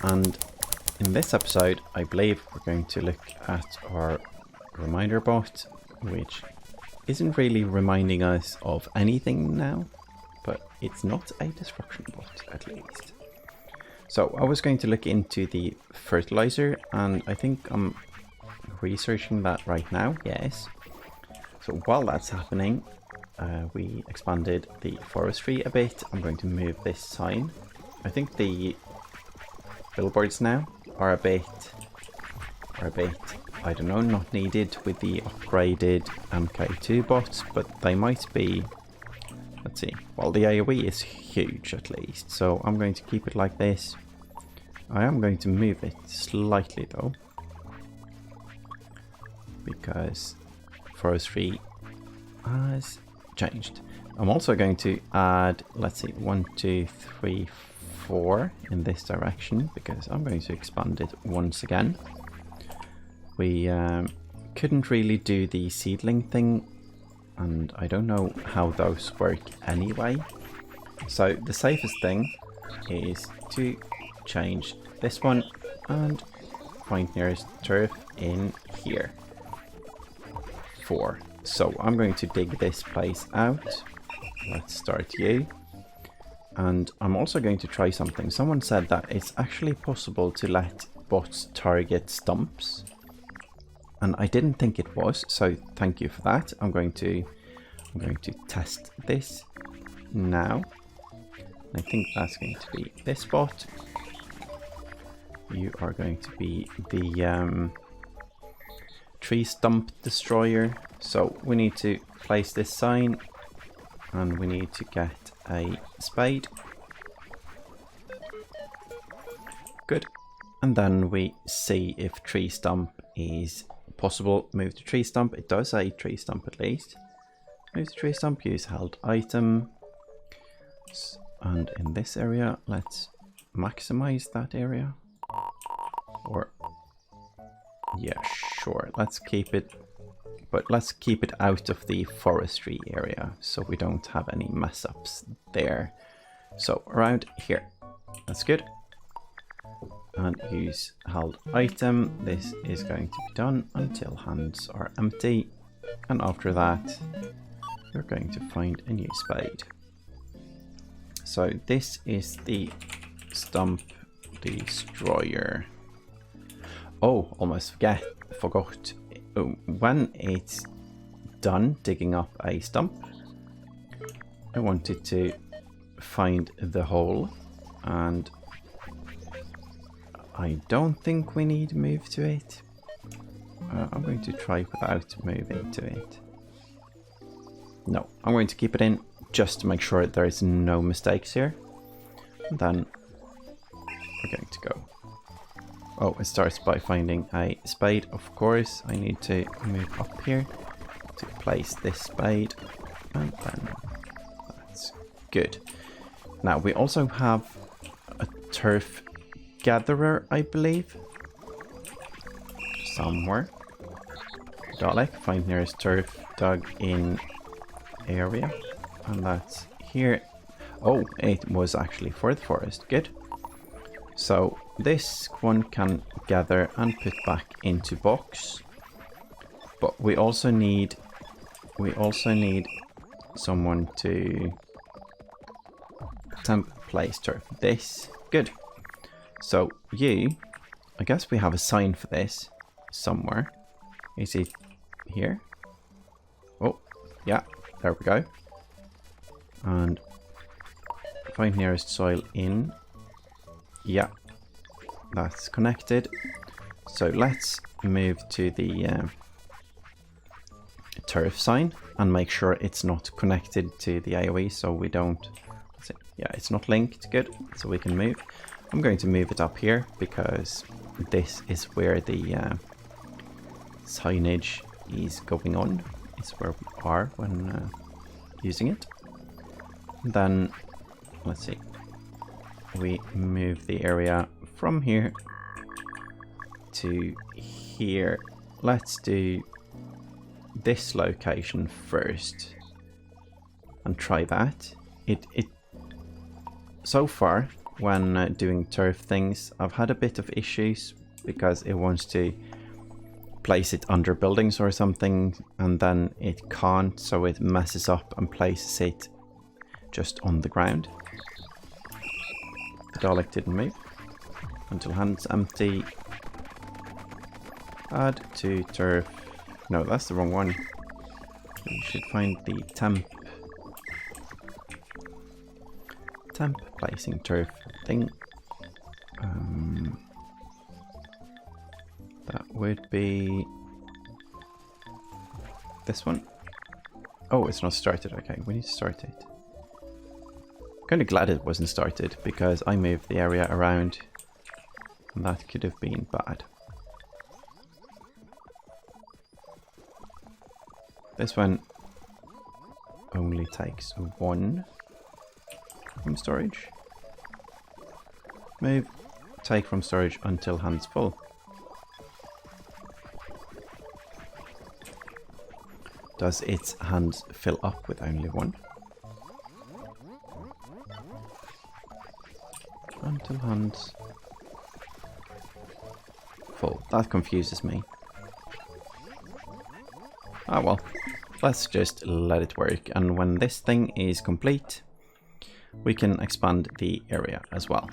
And in this episode, I believe we're going to look at our reminder bot, which isn't really reminding us of anything now, but it's not a destruction bot at least. So I was going to look into the fertilizer, and I think I'm researching that right now, yes. So while that's happening, we expanded the forestry a bit. I'm going to move this sign. I think the billboards now are a bit, I don't know, not needed with the upgraded MK2 bots, but they might be. Let's see. Well, the AoE is huge at least, so I'm going to keep it like this. I am going to move it slightly though, because forestry has changed. I'm also going to add, let's see, 1, 2, 3, 4 in this direction, because I'm going to expand it once again. We couldn't really do the seedling thing, and I don't know how those work anyway. So the safest thing is to change this one and find nearest turf in here. 4. So I'm going to dig this place out. Let's start you. And I'm also going to try something. Someone said that it's actually possible to let bots target stumps, and I didn't think it was, so thank you for that. I'm going to test this now. I think that's going to be this bot. You are going to be the tree stump destroyer. So we need to place this sign, and we need to get a spade. Good. And then we see if tree stump is possible. Move the tree stump. It does say tree stump at least. Move the tree stump, use held item. And in this area, let's maximize that area. Or, yeah, sure, let's keep it, but let's keep it out of the forestry area so we don't have any mess ups there. So around here, that's good. And use held item. This is going to be done until hands are empty, and after that we're going to find a new spade. So this is the stump destroyer. Oh, almost forgot. When it's done digging up a stump, I wanted to find the hole, and I don't think we need to move to it. I'm going to try without moving to it. No, I'm going to keep it in just to make sure there is no mistakes here. And then we're going to go. Oh, it starts by finding a spade, of course. I need to move up here to place this spade, and then that's good. Now we also have a turf gatherer, I believe, somewhere. Dalek, find nearest turf dug in area, and that's here. Oh, it was actually for the forest. Good. So this one can gather and put back into box, but we also need someone to temp place turf. This good. So you, I guess we have a sign for this somewhere. Is it here? Oh, yeah, there we go. And find nearest soil in. Yeah, that's connected. So let's move to the turf sign and make sure it's not connected to the AoE, so we don't. Yeah, it's not linked. Good. So we can move. I'm going to move it up here because this is where the signage is going on. It's where we are when using it. Then let's see. We move the area from here to here. Let's do this location first and try that. It so far when doing turf things, I've had a bit of issues because it wants to place it under buildings or something, and then it can't, so it messes up and places it just on the ground. The Dalek didn't move until hand's empty. Add to turf. No, that's the wrong one. We should find the temp placing turf thing. That would be this one. Oh, it's not started. Okay, we need to start it. Kind of glad it wasn't started because I moved the area around and that could have been bad. This one only takes one from storage. Move, take from storage until hand's full. Does its hands fill up with only one? Until hands full. That confuses me. Ah well, let's just let it work, and when this thing is complete we can expand the area as well.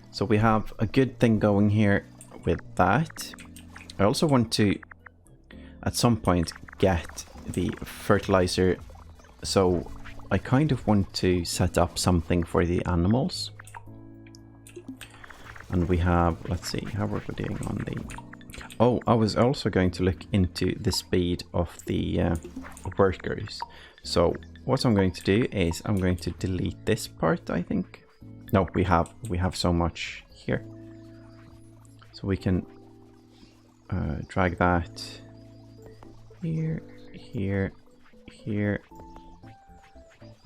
So we have a good thing going here with that. I also want to at some point get the fertilizer, so I kind of want to set up something for the animals. And we have, let's see, how are we doing on the... Oh, I was also going to look into the speed of the workers. So what I'm going to do is I'm going to delete this part, I think. No, we have so much here. So we can drag that here, here, here.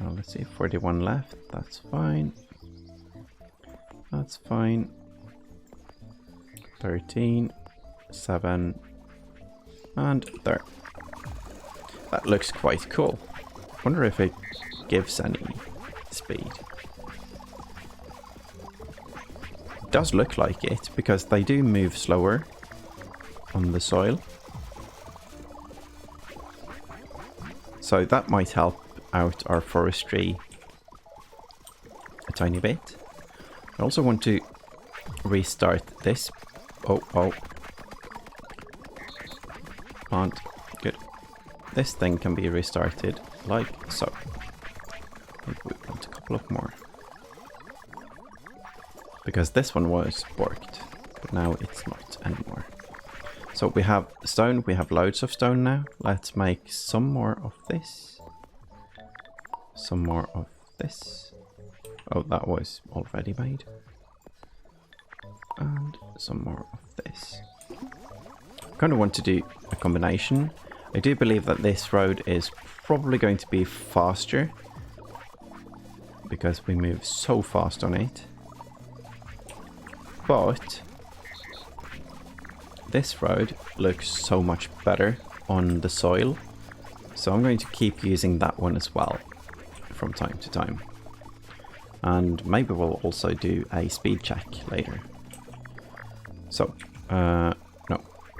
Oh, let's see, 41 left. That's fine. That's fine. 13, 7, and there. That looks quite cool. Wonder if it gives any speed. It does look like it, because they do move slower on the soil. So that might help out our forestry a tiny bit. I also want to restart this. Oh. Can't. Good. This thing can be restarted like so. Maybe we want a couple of more. Because this one was borked, but now it's not anymore. So we have stone, we have loads of stone now. Let's make some more of this. Some more of this. Oh, that was already made. And some more of this. I kind of want to do a combination. I do believe that this road is probably going to be faster because we move so fast on it. But this road looks so much better on the soil. So I'm going to keep using that one as well from time to time. And maybe we'll also do a speed check later. So, no,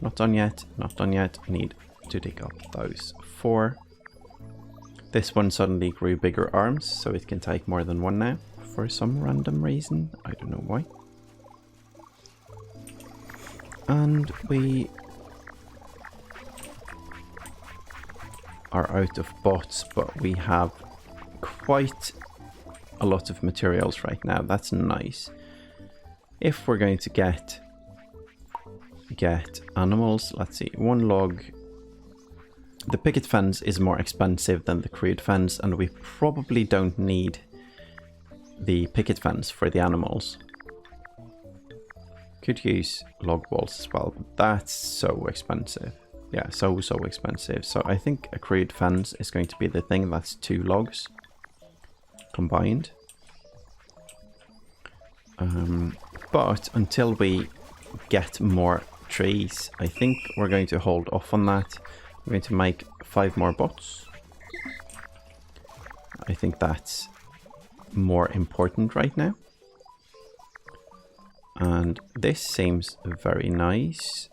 not done yet, not done yet. I need to dig up those 4. This one suddenly grew bigger arms, so it can take more than one now, for some random reason. I don't know why. And we are out of bots, but we have quite a lot of materials right now. That's nice. If we're going to get animals, let's see, 1 log. The picket fence is more expensive than the crude fence, and we probably don't need the picket fence for the animals. Could use log walls as well, but that's so expensive. Yeah, so expensive. So I think a crude fence is going to be the thing. That's 2 logs combined. But until we get more trees, I think we're going to hold off on that. I'm going to make 5 more bots. I think that's more important right now. And this seems very nice.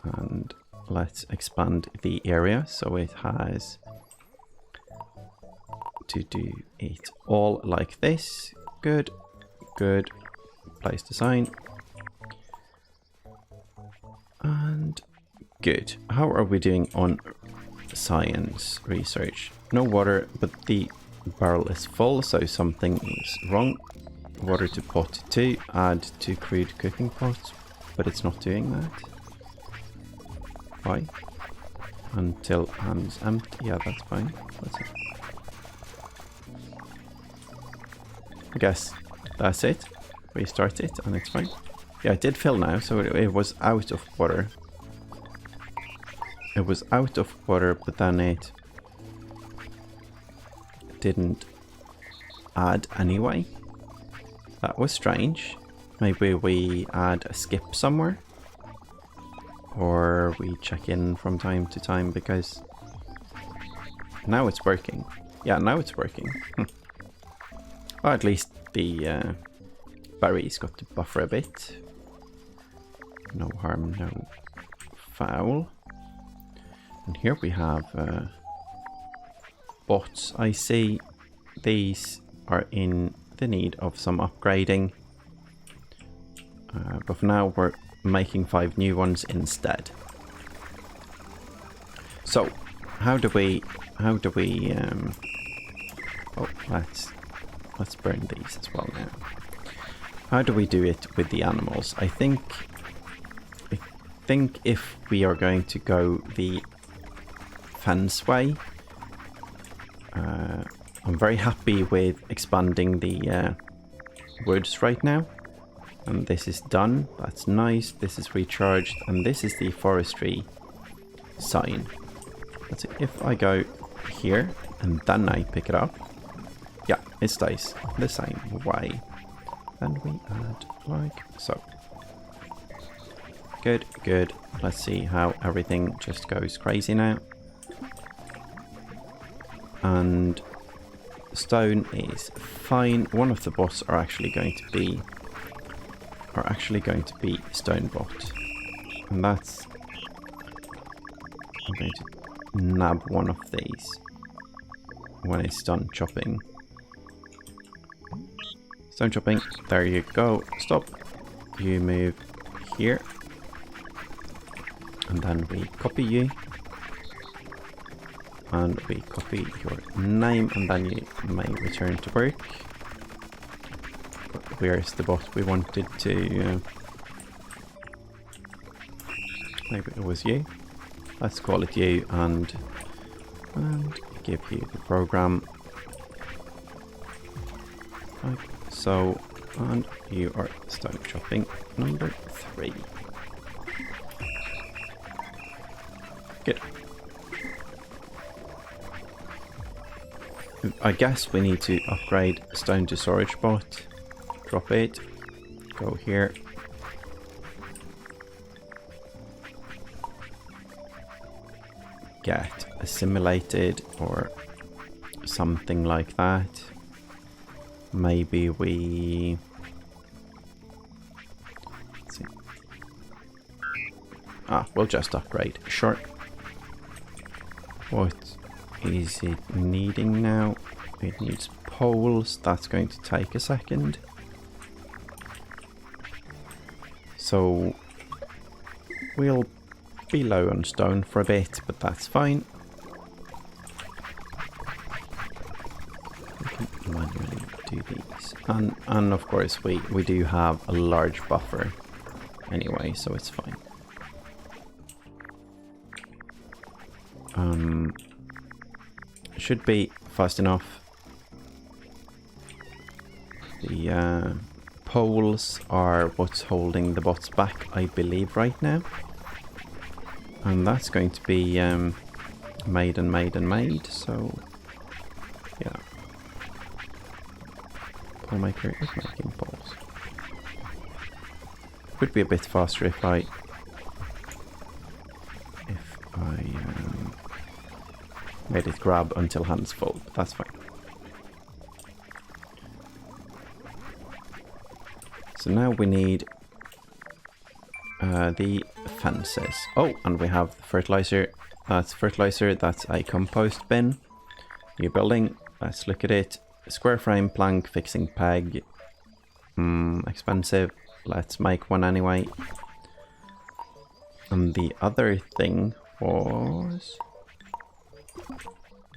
And let's expand the area so it has to do it all like this. Good, good. Place design. And good. How are we doing on science research? No water, but the barrel is full, so something is wrong. Water to pot 2, add to crude cooking pot, but it's not doing that. Why? Until hands empty. Yeah, that's fine. That's it. I guess that's it. Restart it and it's fine. Yeah, it did fill now, so it was out of water. It was out of water, but then it didn't add anyway. That was strange. Maybe we add a skip somewhere. Or we check in from time to time, because now it's working. Yeah, now it's working. Or at least the berries got to buffer a bit. No harm, no foul. And here we have bots. I see these are in the need of some upgrading. But for now we're making 5 new ones instead. So how do we oh, let's burn these as well now. How do we do it with the animals? I think if we are going to go the fence way, I'm very happy with expanding the woods right now. And this is done. That's nice. This is recharged. And this is the forestry sign. Let's see. If I go here and then I pick it up. Yeah, it stays the same way. Then we add like so. Good, good. Let's see how everything just goes crazy now. And stone is fine. One of the bots are actually going to be stone bot, and that's, I'm going to nab one of these when it's done chopping. Stone chopping, there you go. Stop. You move here, and then we copy you, and we copy your name, and then you may return to work. Where's the bot we wanted to... maybe it was you. Let's call it you and give you the program. Like so, and you are stone chopping number 3. Good. I guess we need to upgrade stone to storage bot. Drop it, go here. Get assimilated or something like that. Maybe we... let's see. We'll just upgrade. Sure. What is it needing now? It needs poles. That's going to take a second. So we'll be low on stone for a bit, but that's fine. We can manually do these. And of course we do have a large buffer anyway, so it's fine. Should be fast enough. The poles are what's holding the bots back, I believe, right now. And that's going to be made and made and made, so yeah. Pole maker is making poles. Would be a bit faster if I made it grab until hands full, but that's fine. So now we need the fences. Oh, and we have the fertilizer. That's fertilizer. That's a compost bin. New building. Let's look at it. Square frame, plank, fixing peg. Expensive. Let's make one anyway. And the other thing was...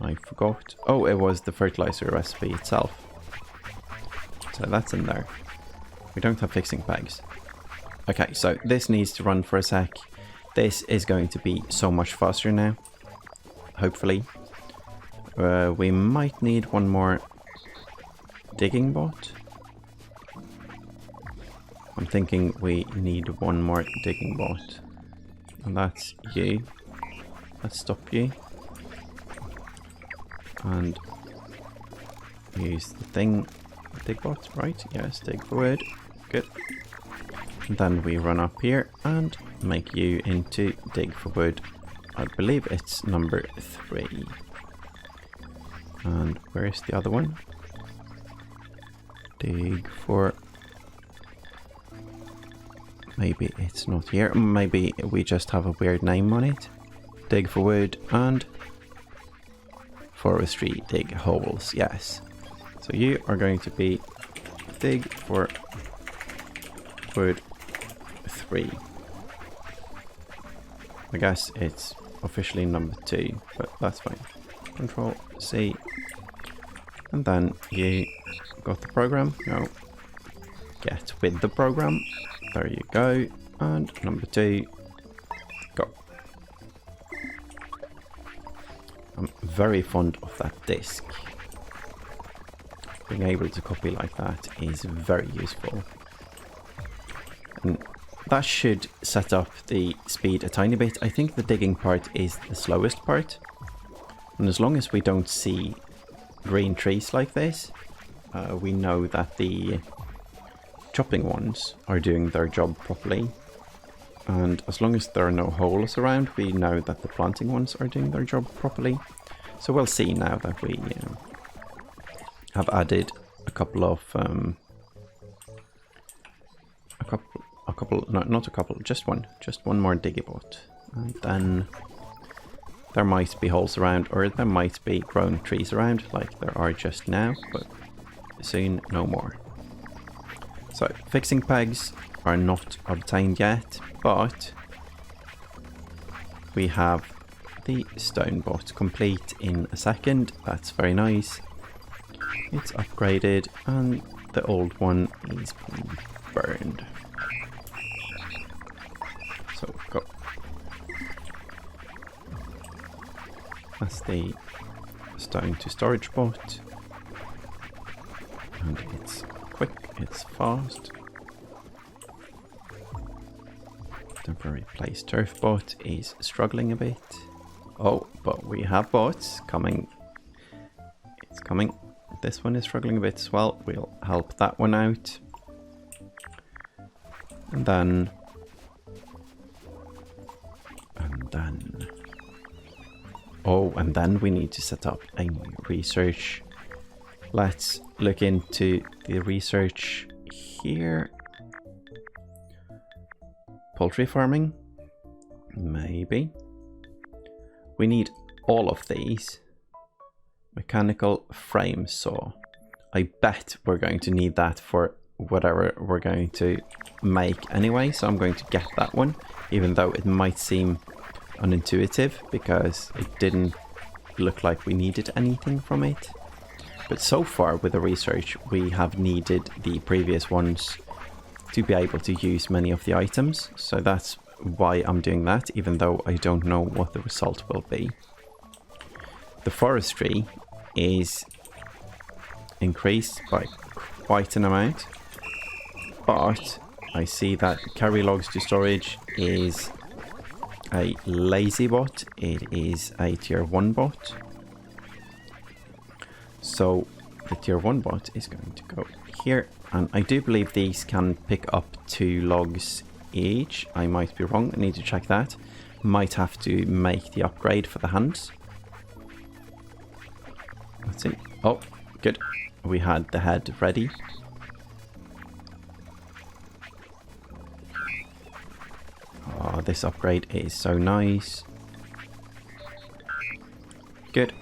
I forgot. Oh, it was the fertilizer recipe itself. So that's in there. We don't have fixing pegs. Okay, so this needs to run for a sec. This is going to be so much faster now. Hopefully. We might need one more digging bot. I'm thinking we need one more digging bot. And that's you. Let's stop you. And use the thing. Dig bot, right? Yes, dig forward. Good. And then we run up here and make you into dig for wood. I believe it's number 3. And where's the other one? Dig for... Maybe it's not here. Maybe we just have a weird name on it. Dig for wood and forestry, dig holes. Yes. So you are going to be dig for wood 3. I guess it's officially number 2, but that's fine. Control C. And then you got the program. No. Get with the program. There you go. And number 2. Go. I'm very fond of that disk. Being able to copy like that is very useful. And that should set up the speed a tiny bit. I think the digging part is the slowest part. And as long as we don't see green trees like this, we know that the chopping ones are doing their job properly. And as long as there are no holes around, we know that the planting ones are doing their job properly. So we'll see now that we have added a couple of just one more digibot, and then there might be holes around, or there might be grown trees around like there are just now, but soon no more. So fixing pegs are not obtained yet, but we have the stone bot complete in a second. That's very nice. It's upgraded and the old one is being burned. So go. That's the stone to storage bot. And it's quick, it's fast. Temporary place turf bot is struggling a bit. Oh, but we have bots coming. It's coming. This one is struggling a bit as well. We'll help that one out. And then oh, and then we need to set up a new research. Let's look into the research here. Poultry farming? Maybe. We need all of these. Mechanical frame saw. I bet we're going to need that for whatever we're going to make anyway, so I'm going to get that one, even though it might seem unintuitive because it didn't look like we needed anything from it. But so far with the research, we have needed the previous ones to be able to use many of the items, so that's why I'm doing that, even though I don't know what the result will be. The forestry is increased by quite an amount, but I see that carry logs to storage is a lazy bot. It is a tier 1 bot. So the tier 1 bot is going to go here, and I do believe these can pick up 2 logs each. I might be wrong, I need to check that. Might have to make the upgrade for the hands. Let's see. Oh, good. We had the head ready. this upgrade is so nice. Good.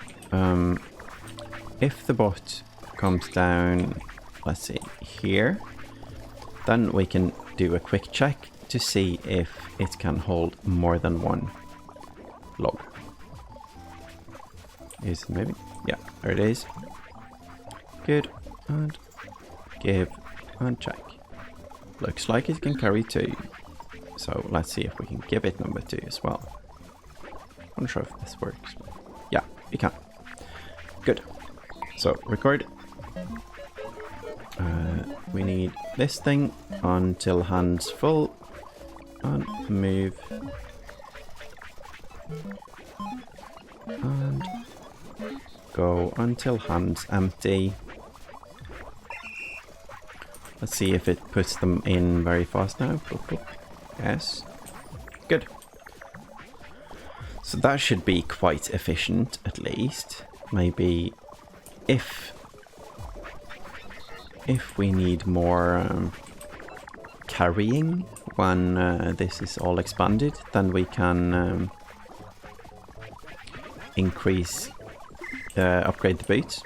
If the bot comes down, let's see, here, then we can do a quick check to see if it can hold more than one log. Is it maybe? Yeah, there it is. Good. And give and check. Looks like it can carry 2. So let's see if we can give it number 2 as well. I'm not sure if this works. Yeah, we can. Good. So record. We need this thing until hands full. And move. And go until hands empty. Let's see if it puts them in very fast now. Boop, boop. Yes. Good. So that should be quite efficient, at least. Maybe if we need more carrying when this is all expanded, then we can upgrade the boots.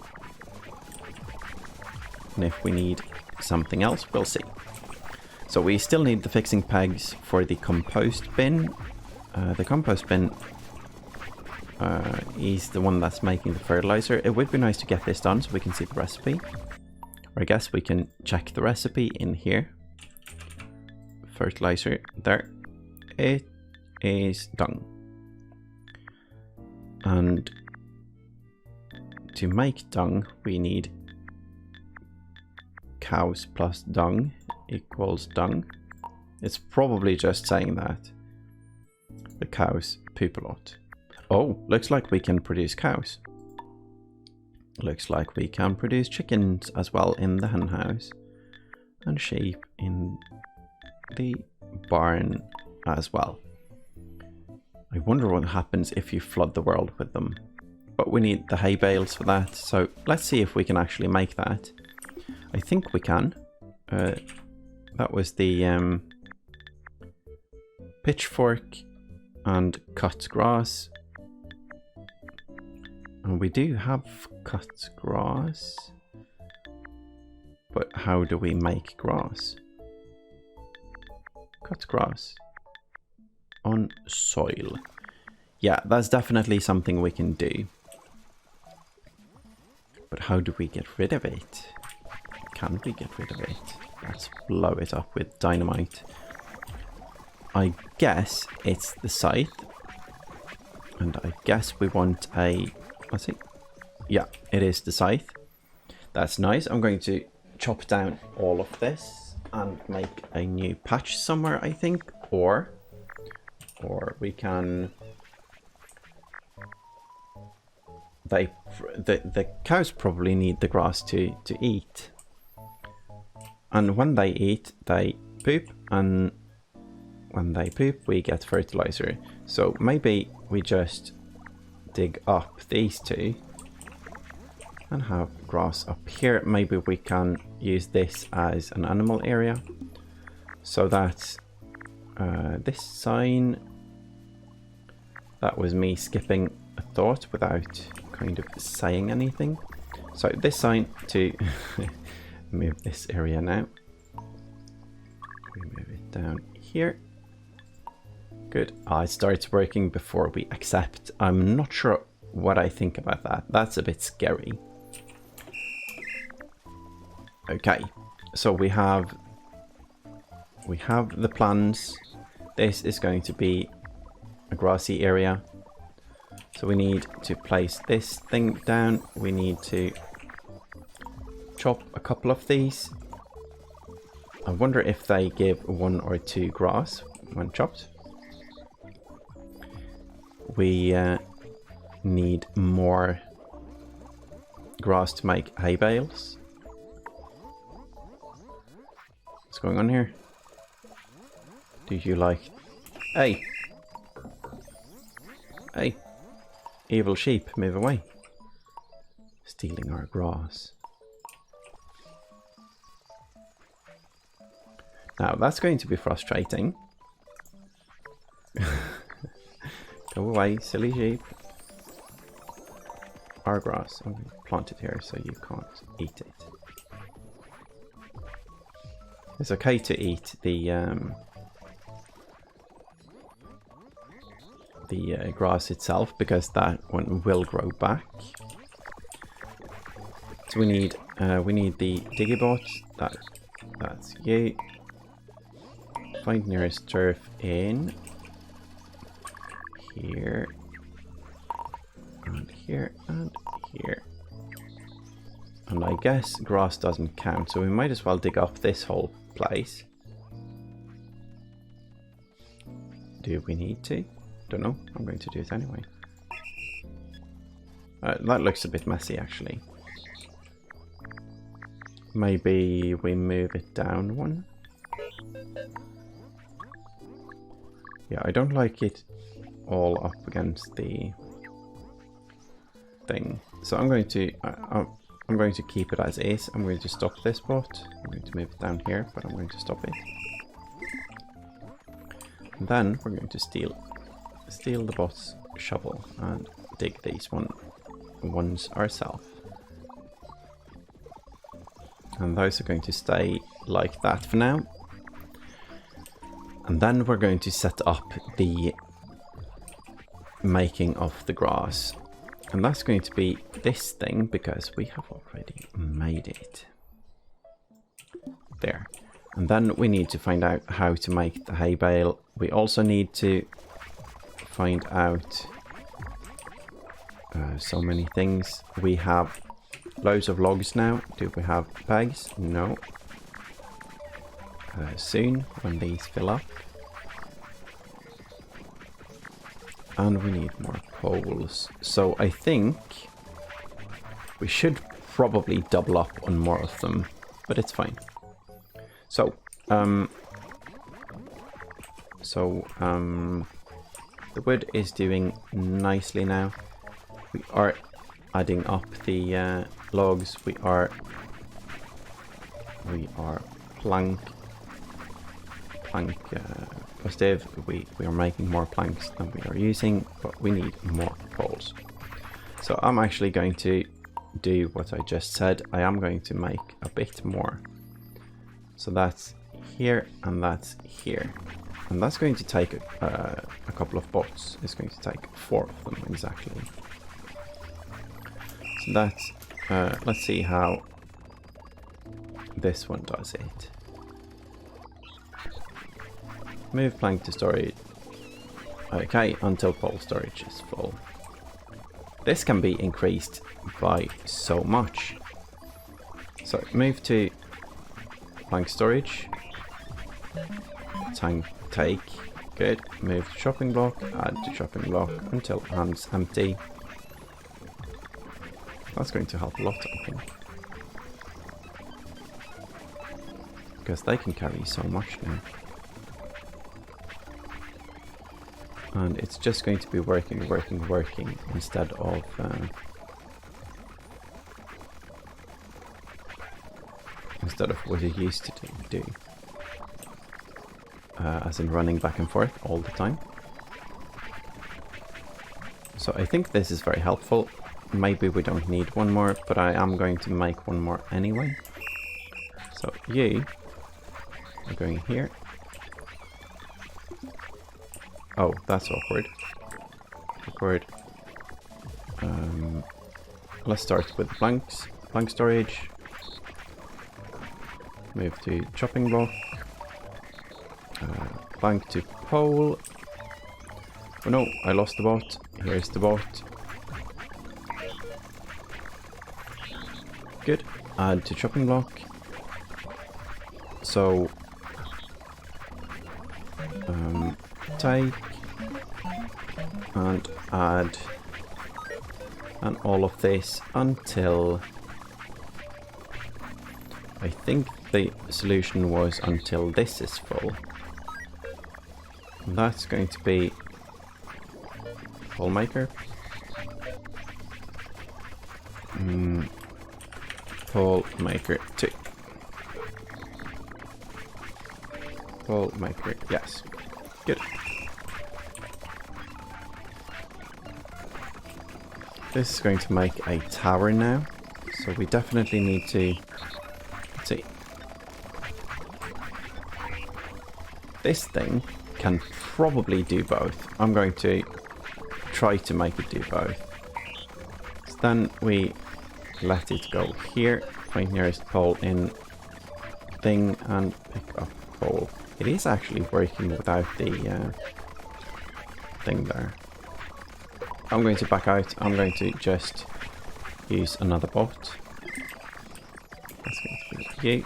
And if we need something else, we'll see. So we still need the fixing pegs for the compost bin. The compost bin is the one that's making the fertilizer. It would be nice to get this done so we can see the recipe. Or I guess we can check the recipe in here. Fertilizer, there. It is dung. And to make dung, we need cows plus dung equals dung. It's probably just saying that the cows poop a lot. Oh, looks like we can produce cows. Looks like we can produce chickens as well in the hen house. And sheep in the barn as well. I wonder what happens if you flood the world with them. But we need the hay bales for that, so let's see if we can actually make that. I think we can. That was the pitchfork and cut grass. And we do have cut grass. But how do we make grass? Cut grass on soil. Yeah, that's definitely something we can do. But how do we get rid of it? Can we get rid of it? Let's blow it up with dynamite. I guess it's the scythe. And I guess we want a... Let's see. Yeah, it is the scythe. That's nice. I'm going to chop down all of this and make a new patch somewhere, I think. Or we can... The cows probably need the grass to eat. And when they eat, they poop. And when they poop, we get fertilizer. So maybe we just dig up these two and have grass up here. Maybe we can use this as an animal area. So that this sign, that was me skipping a thought without kind of saying anything. So this sign to move this area now. We move it down here. Good. It starts working before we accept. I'm not sure what I think about that. That's a bit scary. Okay, so we have the plans. This is going to be a grassy area. So we need to place this thing down. We need to chop a couple of these. I wonder if they give 1 or 2 grass when chopped. We need more grass to make hay bales. What's going on here? Do you like... Hey! Hey! Evil sheep, move away. Stealing our grass. Now, that's going to be frustrating. Go away, silly sheep. Our grass. I'm going to plant it here so you can't eat it. It's okay to eat the grass itself, because that one will grow back. So we need the diggybot. That's you. Find nearest turf in here and here and here. And I guess grass doesn't count, so we might as well dig up this whole place. Do we need to? Don't know. I'm going to do it anyway. That looks a bit messy, actually. Maybe we move it down one. Yeah, I don't like it all up against the thing. So I'm going to keep it as is. I'm going to stop this bot. I'm going to move it down here, but I'm going to stop it. And then we're going to steal the bot's shovel and dig these ones ourselves. And those are going to stay like that for now. And then we're going to set up the making of the grass. And that's going to be this thing, because we have already made it. There. And then we need to find out how to make the hay bale. We also need to find out so many things. We have loads of logs now. Do we have pegs? No. Soon, when these fill up. And we need more poles. So I think we should probably double up on more of them, but it's fine. So, the wood is doing nicely now. We are adding up the logs. We are plank positive. We are making more planks than we are using, but we need more poles. So I'm actually going to do what I just said. I am going to make a bit more. So that's here and that's here. And that's going to take a couple of bots. It's going to take 4 of them exactly. So that's, let's see how this one does it. Move plank to storage. Okay, until pole storage is full. This can be increased by so much. So move to plank storage. Take. Good. Move to chopping block. Add to chopping block until hand's empty. That's going to help a lot, I think. Because they can carry so much now. And it's just going to be working instead of what it used to do. As in running back and forth all the time. So I think this is very helpful. Maybe we don't need one more, but I am going to make one more anyway. So you are going here. Oh, that's awkward. Let's start with planks. Plank storage. Move to chopping block. Plank to pole. Oh no, I lost the bot. Here's the bot. Good. Add to chopping block. So take and add and all of this until I think the solution was until this is full. And that's going to be pole maker. Pole maker 2. Pole maker, yes. Good. This is going to make a tower now. So we definitely need to... Let's see. This thing can probably do both. I'm going to try to make it do both. So then we let it go here. Find nearest pole in thing and pick up pole. It is actually working without the thing there. I'm going to back out. I'm going to just use another bot. That's going to be you.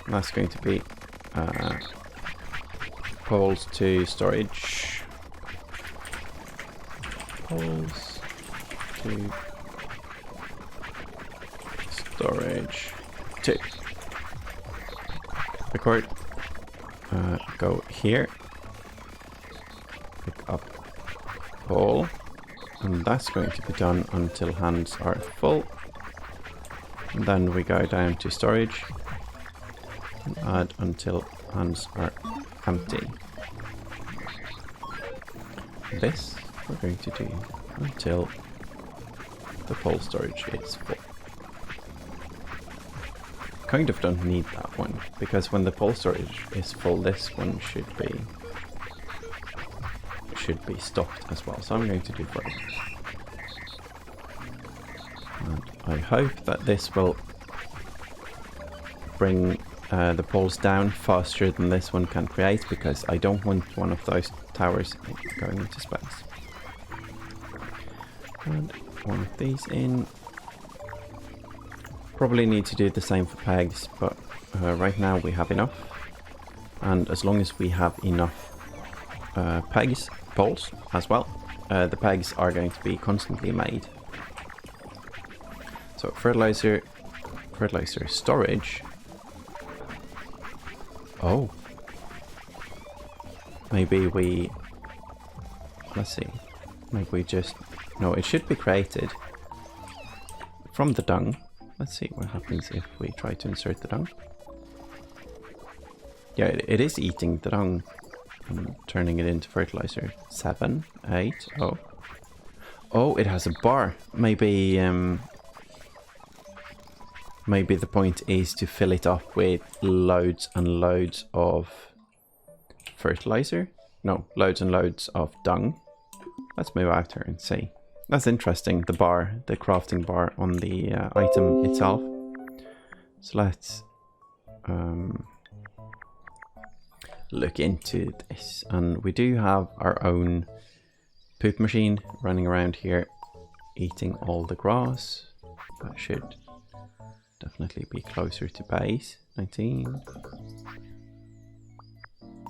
That's going to be poles to storage. Poles to storage 2. Record. Go here. Pick up pole. And that's going to be done until hands are full. And then we go down to storage. And add until hands are empty. This we're going to do until the pole storage is full. Kind of don't need that one, because when the pole storage is full, this one should be stopped as well. So I'm going to do both. And I hope that this will bring the poles down faster than this one can create, because I don't want one of those towers going into space. And one of these in. Probably need to do the same for pegs, but right now we have enough. And as long as we have enough poles as well, the pegs are going to be constantly made. So fertilizer storage. Oh. Maybe we... Let's see. Maybe we just... No, it should be created from the dung. Let's see what happens if we try to insert the dung. Yeah, it is eating the dung and turning it into fertilizer. 7, 8, oh. Oh, it has a bar. Maybe maybe the point is to fill it up with loads and loads of fertilizer. No, loads and loads of dung. Let's move out here and see. That's interesting, the bar, the crafting bar on the item itself. So let's look into this. And we do have our own poop machine running around here, eating all the grass. That should definitely be closer to base. 19.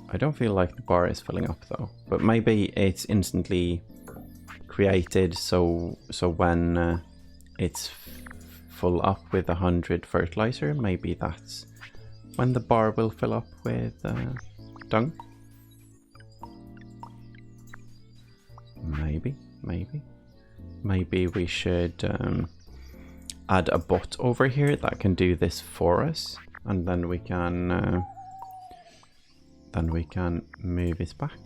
I don't feel like the bar is filling up though, but maybe it's instantly created, so when it's full up with 100 fertilizer, maybe that's when the bar will fill up with dung. Maybe we should add a bot over here that can do this for us, and then we can move it back.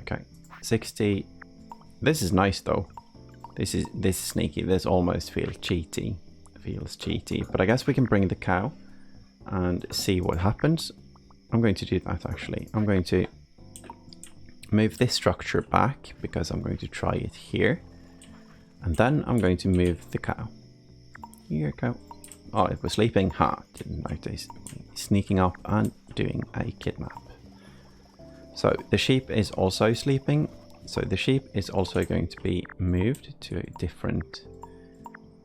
Okay, 60. This is nice though. This is sneaky. This almost feels cheaty. But I guess we can bring the cow and see what happens. I'm going to do that actually. I'm going to move this structure back because I'm going to try it here. And then I'm going to move the cow. Here, cow. Oh, it was sleeping. Ha, didn't notice. Sneaking up and doing a kidnap. So the sheep is also sleeping. So the sheep is also going to be moved to a different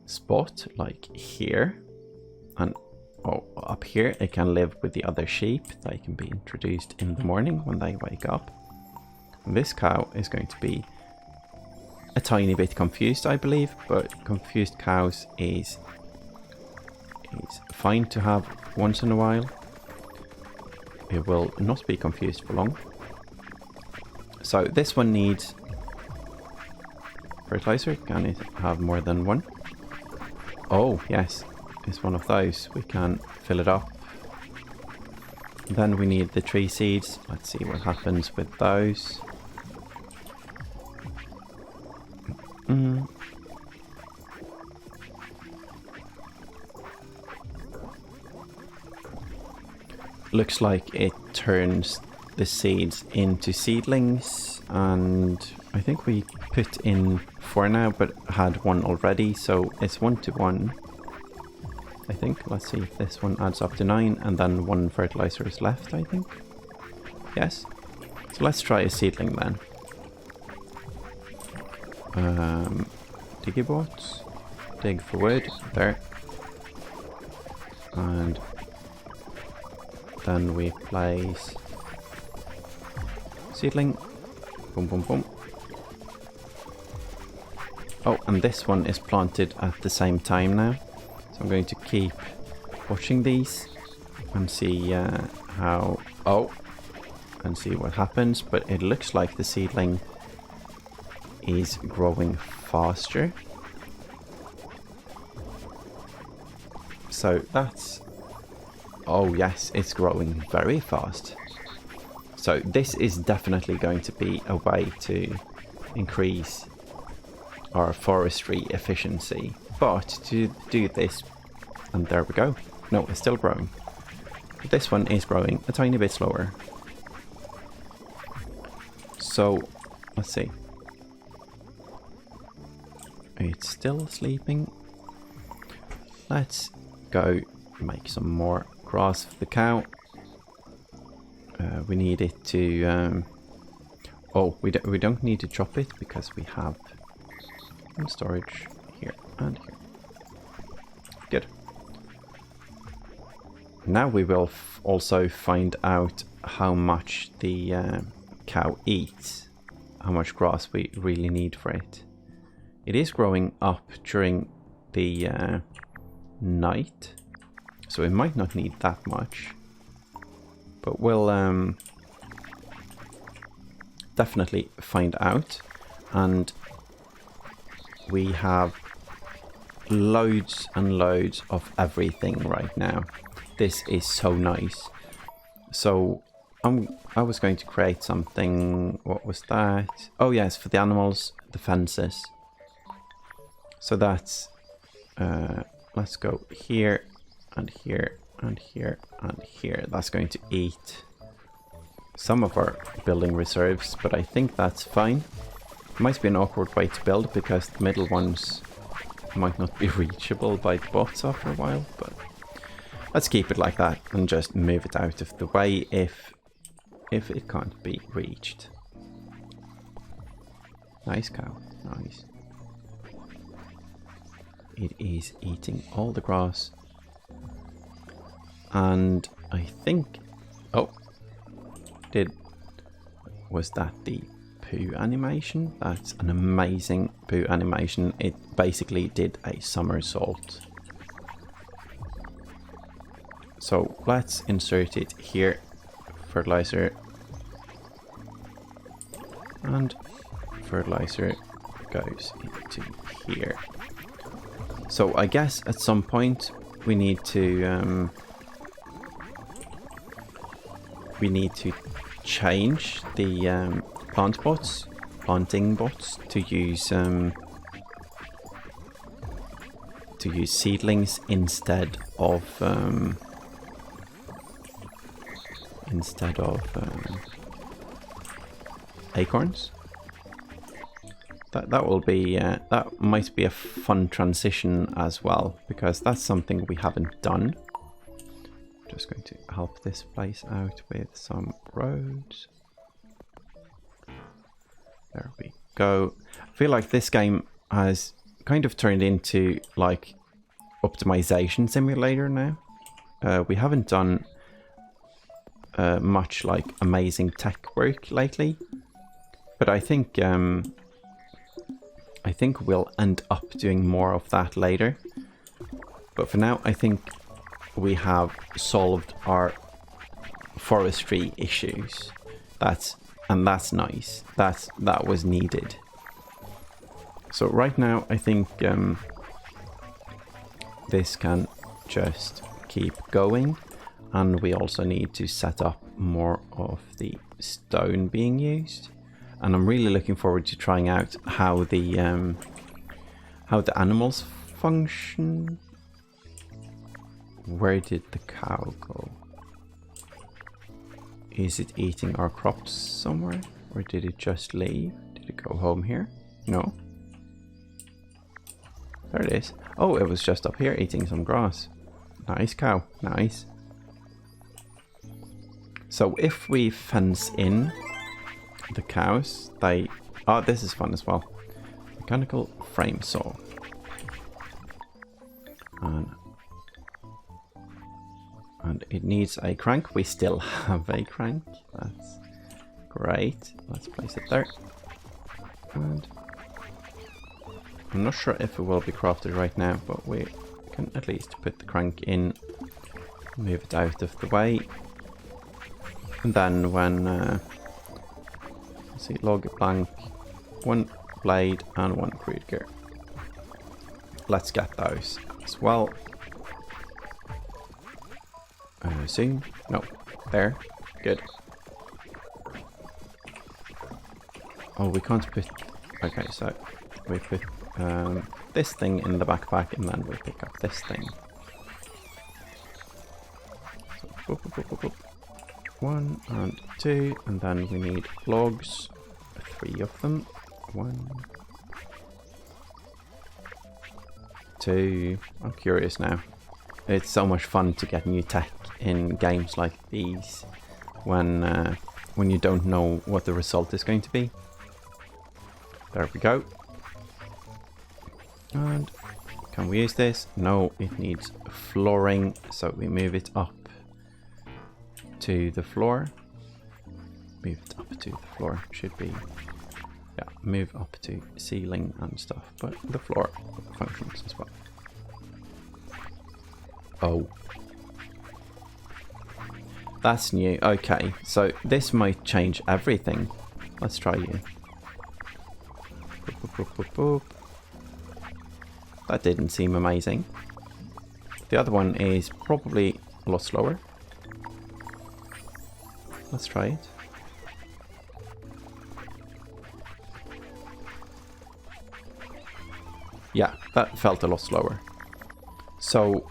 spot, like here. And oh, up here it can live with the other sheep. They can be introduced in the morning when they wake up. And this cow is going to be a tiny bit confused, I believe, but confused cows is fine to have once in a while. It will not be confused for long. So this one needs fertilizer. Can it have more than one? Oh yes, it's one of those. We can fill it up. Then we need the tree seeds. Let's see what happens with those. looks like it turns the seeds into seedlings, and I think we put in 4 now, but had 1 already, so it's 1-to-1. I think. Let's see if this one adds up to 9, and then 1 fertilizer is left, I think. Yes. So let's try a seedling then. Diggybots. Dig for wood. There. And then we place seedling. Boom, boom, boom. Oh, and this one is planted at the same time now. So I'm going to keep watching these and see how... Oh! And see what happens. But it looks like the seedling is growing faster. So that's... Oh yes, it's growing very fast. So this is definitely going to be a way to increase our forestry efficiency. But to do this, and there we go. No, it's still growing. But this one is growing a tiny bit slower. So, let's see. It's still sleeping. Let's go make some more grass for the cow. We need it to... oh, we don't need to chop it because we have storage here and here. Good. Now we will also find out how much the cow eats, how much grass we really need for it. It is growing up during the night, so it might not need that much, but we'll definitely find out. And we have loads and loads of everything right now. This is so nice. So I was going to create something. What was that? Oh yes, for the animals, the fences. So that's let's go here and here and here and here. That's going to eat some of our building reserves, but I think that's fine. It might be an awkward way to build because the middle ones might not be reachable by the bots after a while, but let's keep it like that and just move it out of the way if it can't be reached. Nice cow, nice. It is eating all the grass. And I think... Oh! Was that the poo animation? That's an amazing poo animation. It basically did a somersault. So let's insert it here. Fertilizer. And fertilizer goes into here. So I guess at some point we need to change the planting bots to use seedlings instead of acorns. That will be that might be a fun transition as well, because that's something we haven't done. Just going to help this place out with some roads. There we go. I feel like this game has kind of turned into like optimization simulator now. We haven't done much like amazing tech work lately, but I think we'll end up doing more of that later. But for now, I think we have solved our forestry issues. That's nice. That was needed. So right now, I think this can just keep going, and we also need to set up more of the stone being used. And I'm really looking forward to trying out how the animals function. Where did the cow go? Is it eating our crops somewhere? Or did it just leave? Did it go home here? No. There it is. Oh, it was just up here eating some grass. Nice cow. Nice. So if we fence in the cows, they... Oh, this is fun as well. Mechanical frame saw. And it needs a crank. We still have a crank. That's great. Let's place it there. And I'm not sure if it will be crafted right now, but we can at least put the crank in, move it out of the way. And then when, let's see, log blank, one blade and one crude gear. Let's get those as well. Soon? No. There. Good. Oh, we can't put... Okay, so we put this thing in the backpack and then we pick up this thing. So, boop, boop, boop, boop, boop. 1 and 2, and then we need logs. 3 of them. 1, 2. I'm curious now. It's so much fun to get new tech in games like these when you don't know what the result is going to be. There we go. And can we use this? No, it needs flooring, so we move it up to the floor. Move it up to the floor. Should be, yeah, move up to ceiling and stuff, but the floor functions as well. Oh. That's new. Okay, so this might change everything. Let's try you. Boop, boop, boop, boop, boop. That didn't seem amazing. The other one is probably a lot slower. Let's try it. Yeah, that felt a lot slower. So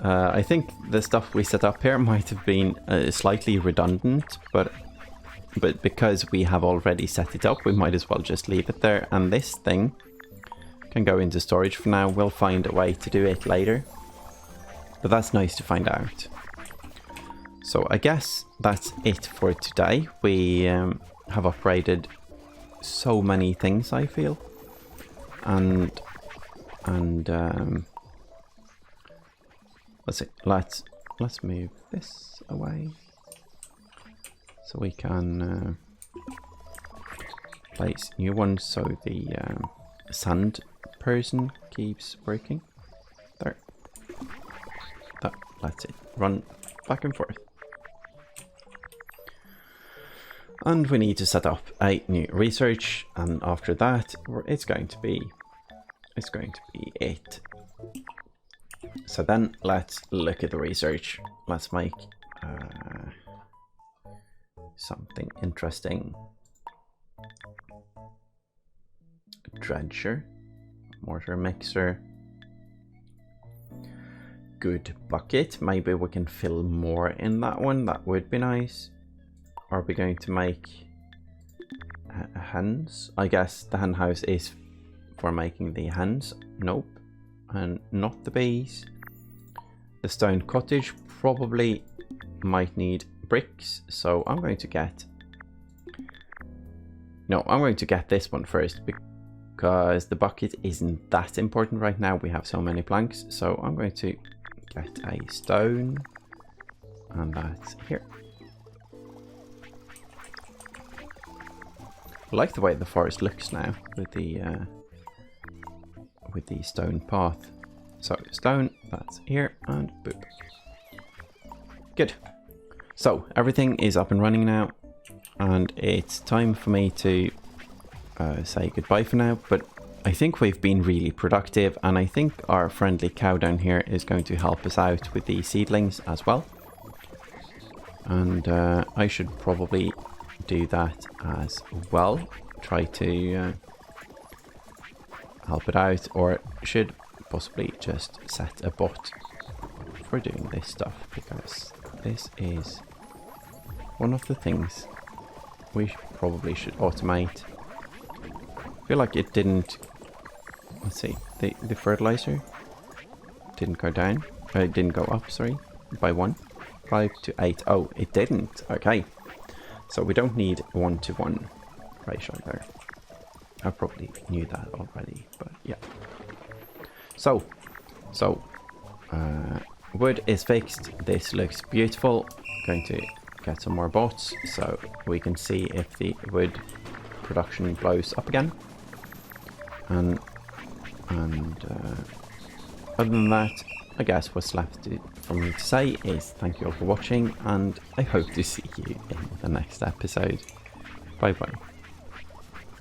I think the stuff we set up here might have been slightly redundant, but because we have already set it up, we might as well just leave it there. And this thing can go into storage for now. We'll find a way to do it later, but that's nice to find out. So I guess that's it for today. We have upgraded so many things, I feel, and let's move this away so we can place new ones so the sand person keeps working. There. That lets it run back and forth. And we need to set up a new research, and after that it's going to be it. So then let's look at the research. Let's make something interesting. Dredger, mortar mixer, good bucket. Maybe we can fill more in that one. That would be nice. Are we going to make hens? I guess the hen house is for making the hens. Nope. And not the bees. The stone cottage probably might need bricks, so I'm going to get... No, I'm going to get this one first, because the bucket isn't that important right now. We have so many planks, so I'm going to get a stone, and that's here. I like the way the forest looks now with the stone path. So stone, that's here, and boop. Good. So everything is up and running now, and it's time for me to say goodbye for now. But I think we've been really productive, and I think our friendly cow down here is going to help us out with the seedlings as well. And I should probably do that as well. Try to help it out, or should possibly just set a bot for doing this stuff, because this is one of the things we probably should automate. I feel like it didn't. Let's see. The fertilizer didn't go down. It didn't go up. Sorry, by 1. 5 to 8. Oh, it didn't. Okay. So we don't need 1-to-1 ratio there. I probably knew that already, but yeah. So wood is fixed. This looks beautiful. Going to get some more bots so we can see if the wood production blows up again. And other than that, I guess what's left for me to say is thank you all for watching, and I hope to see you in the next episode. Bye bye.